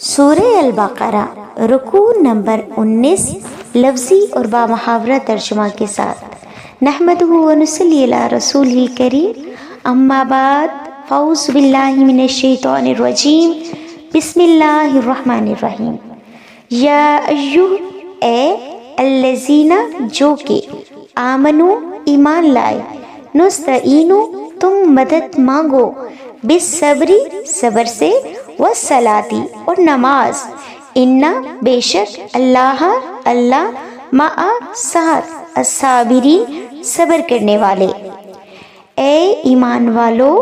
سورہ البقرہ رکوع نمبر 19 لفظی اور بامحاورہ ترجمہ کے ساتھ۔ نحمدہ و نصلی علی رسولہ الکریم، اما بعد، فاعوذ باللہ من الشیطان الرجیم، بسم اللہ الرحمن الرحیم۔ یا ایہا، اے الذین جو کہ، آمنو ایمان لائے، نستعینو تم مدد مانگو، بالصبر صبر سے، والصلاۃ اور نماز، انا بے شک اللہ مع ساتھ، الصابرین صبر کرنے والے۔ اے ایمان والو،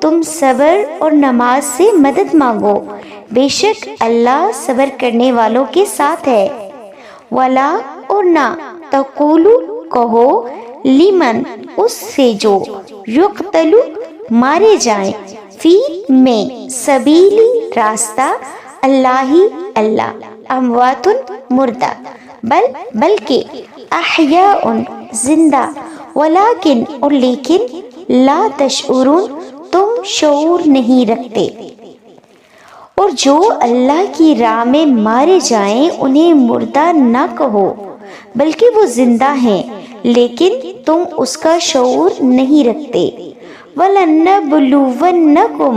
تم صبر اور نماز سے مدد مانگو، بے شک اللہ صبر کرنے والوں کے ساتھ ہے۔ ولا اور نہ، تقولو کہو، لمن اس سے جو، یقتل مارے جائیں، فی میں، سبیلی راستہ، اللہ اموات مردہ، بلکہ احیاء زندہ، ولیکن اور لیکن، لا تشعرون تم شعور نہیں رکھتے۔ اور جو اللہ کی راہ میں مارے جائیں انہیں مردہ نہ کہو، بلکہ وہ زندہ ہیں، لیکن تم اس کا شعور نہیں رکھتے۔ وَلَنَّبْلُوَنَّكُمْ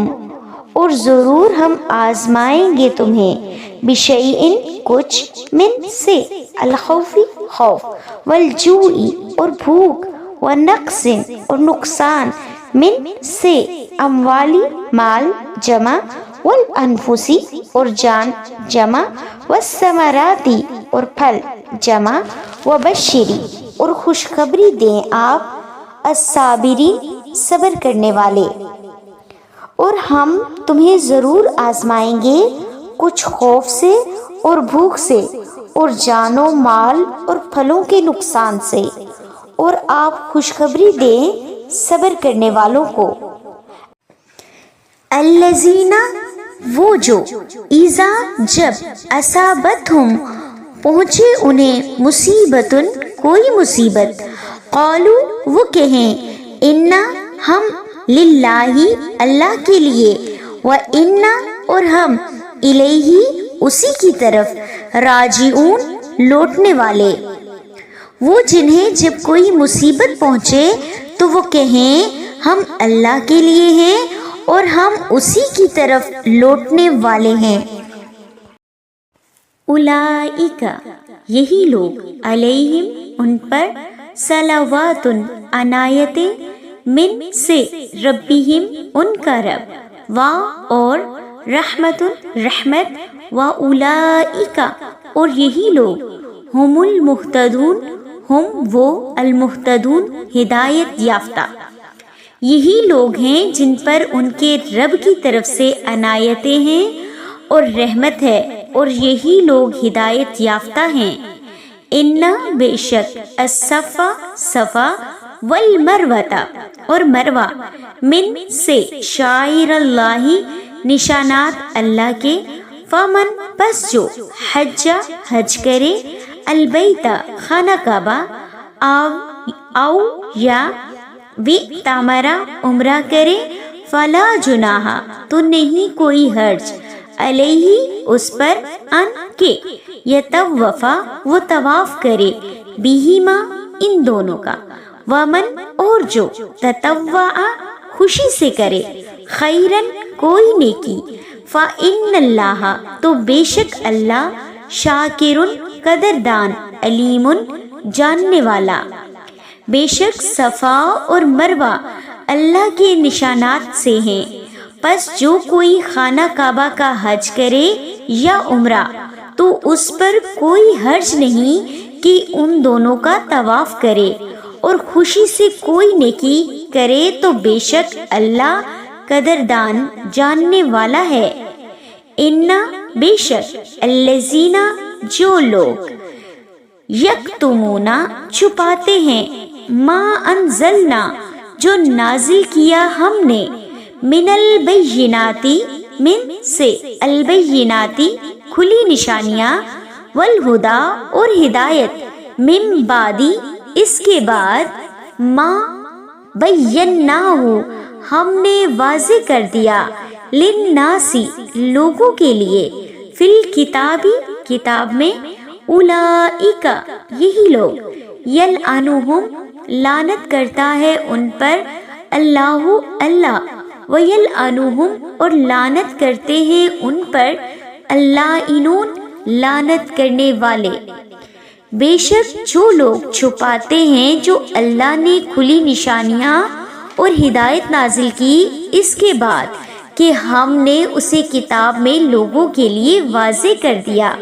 اور ضرور ہم آزمائیں گے تمہیں، بِشَيْءٍ کچھ، من سے، الخوف خوف، والجوع اور بھوک، ونقص اور نقصان، من سے، اموالی مال جمع، والانفس اور جان جمع، والثمرات اور پھل جمع، وبشری اور خوشخبری دیں آپ، الصابرین صبر کرنے والے۔ اور ہم تمہیں ضرور آزمائیں گے کچھ خوف سے اور بھوک سے اور جان و مال اور پھلوں کے نقصان سے، اور آپ خوشخبری دیں صبر کرنے والوں کو۔ الذین وہ جو، اذا جب، اصابتہم پہنچے انہیں، مصیبتن کوئی مصیبت، قالوا وہ کہیں، انا ہم، للہ اللہ کے لیے، وانا اور ہم، الیہ اسی کی طرف، راجعون لوٹنے والے۔ وہ جنہیں جب کوئی مصیبت پہنچے تو وہ کہیں ہم اللہ کے لیے ہیں اور ہم اسی کی طرف لوٹنے والے ہیں۔ اولئک یہی لوگ، علیہم ان پر، صلوات عنایتیں، من سے، ربہم ان کا رب، وا اور، رحمت رحمت، و اولئک اور یہی لوگ، ہم المہتدون ہم وہ، المہتدون ہدایت یافتہ، یہی لوگ ہیں جن پر ان کے رب کی طرف سے عنایتیں ہیں اور رحمت ہے، اور یہی لوگ ہدایت یافتہ ہیں۔ انا بے شک، الصفا صفا، والمروۃ اور مروہ، من سے، شعائر اللہ نشانات اللہ کے، فمن پس جو، حج حج کرے، البیت خانہ کعبہ، او یا، وِاعْتَمَرَ عمرہ کرے، فلا جناح تو نہیں کوئی حرج، علیہ اس پر، ان کے، یطوف وہ طواف کرے، بہما ان دونوں کا، ومن اور جو، تطوع خوشی سے کرے، خیرن کوئی نیکی، فإن اللہ تو بے شک اللہ، شاکر قدردان، علیم جاننے والا۔ بے شک صفا اور مروہ اللہ کے نشانات سے ہیں، پس جو کوئی خانہ کعبہ کا حج کرے یا عمرہ تو اس پر کوئی حرج نہیں کہ ان دونوں کا طواف کرے، اور خوشی سے کوئی نیکی کرے تو بے شک اللہ قدردان جاننے والا ہے۔ انا بے شک، الذین جو لوگ، یکتمون چھپاتے ہیں، ما انزلنا جو نازل کیا ہم نے، من البینات من سے، البینات کھلی نشانیاں، والہدی اور ہدایت، من بعد اس کے بعد، ما بیناہ ہم نے واضح کر دیا، للناس لوگوں کے لیے، فی الکتابی کتاب میں، اولئک یہی لوگ، یلعنہم لعنت کرتا ہے ان پر اللہ اللہ، ویلعنہم اور لعنت کرتے ہیں ان پر اللاعنون لعنت کرنے والے۔ بے شک جو لوگ چھپاتے ہیں جو اللہ نے کھلی نشانیاں اور ہدایت نازل کی اس کے بعد کہ ہم نے اسے کتاب میں لوگوں کے لیے واضح کر دیا،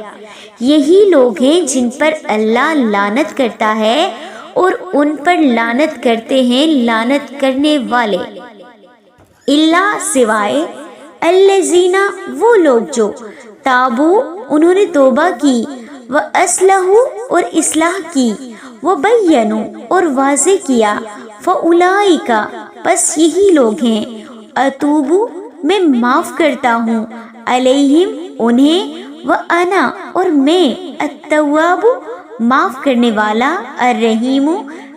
یہی لوگ ہیں جن پر اللہ لعنت کرتا ہے اور ان پر لعنت کرتے ہیں لعنت کرنے والے۔ اللہ سوائے، الذین وہ لوگ جو تابو انہوں نے توبہ کی، وَأَصْلَحُوا اور اصلاح کی، وَبَيَّنُوا اور واضح کیا، فَأُولَئِكَ پس یہی لوگ ہیں، أَتُوبُ میں معاف کرتا ہوں، علیہم انہیں، وَأَنَا اور میں، التواب معاف کرنے والا، الرحیم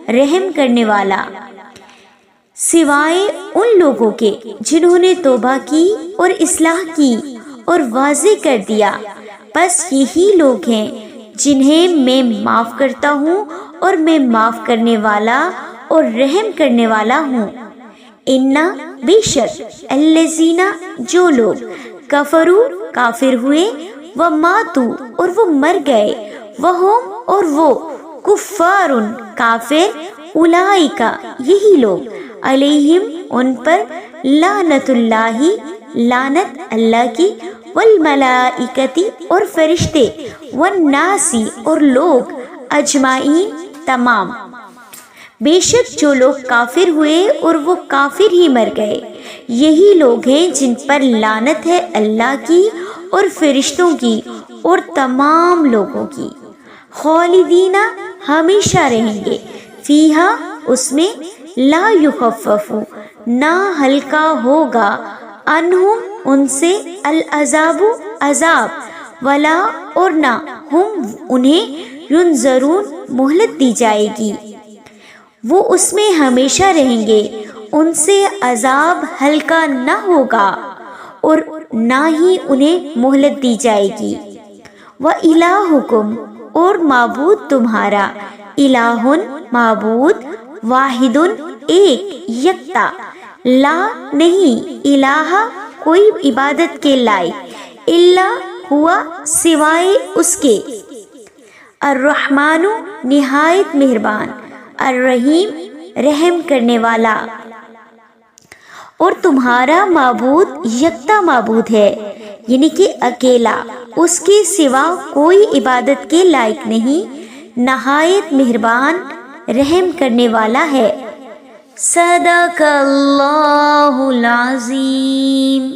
رحم کرنے والا۔ سوائے ان لوگوں کے جنہوں نے توبہ کی اور اصلاح کی اور واضح کر دیا، بس یہی لوگ ہیں جنہیں میں معاف کرتا ہوں اور میں معاف کرنے والا اور رحم کرنے والا ہوں۔ انا بے شک، الذین جو لوگ، کفروا کافر ہوئے، وماتوا اور وہ مر گئے، وہم اور وہ، کفار کافر، اولئک یہی لوگ، علیہم ان پر، لعنت اللہ لعنت اللہ کی، والملائکتی اور فرشتے، والناس اور لوگ، اجمعین تمام۔ بے شک جو لوگ کافر ہوئے اور وہ کافر ہی مر گئے، یہی لوگ ہیں جن پر لعنت ہے اللہ کی اور فرشتوں کی اور تمام لوگوں کی، خالدین ہمیشہ رہیں گے، فیہا اس میں، لا یخفف نہ ہلکا ہوگا، عنہم ان سے، العذاب عذاب، ولا اور نہ، ہم انہیں، ینظرون مہلت دی جائے گی، وہ اس میں ہمیشہ رہیں گے، ان سے عذاب ہلکا نہ ہوگا اور نہ ہی انہیں مہلت دی جائے گی۔ وَإِلَٰهُكُمْ اور معبود تمہارا، الہٌ معبود، واحد ایک، یکتا، لا نہیں، الہ کوئی عبادت کے لائق، الا ہوا سوائے اس کے، الرحمن نہایت مہربان، الرحیم رحم کرنے والا۔ اور تمہارا معبود یکتا معبود ہے، یعنی کہ اکیلا، اس کے سوا کوئی عبادت کے لائق نہیں، نہایت مہربان رحم کرنے والا ہے۔ صدق اللہ العظیم۔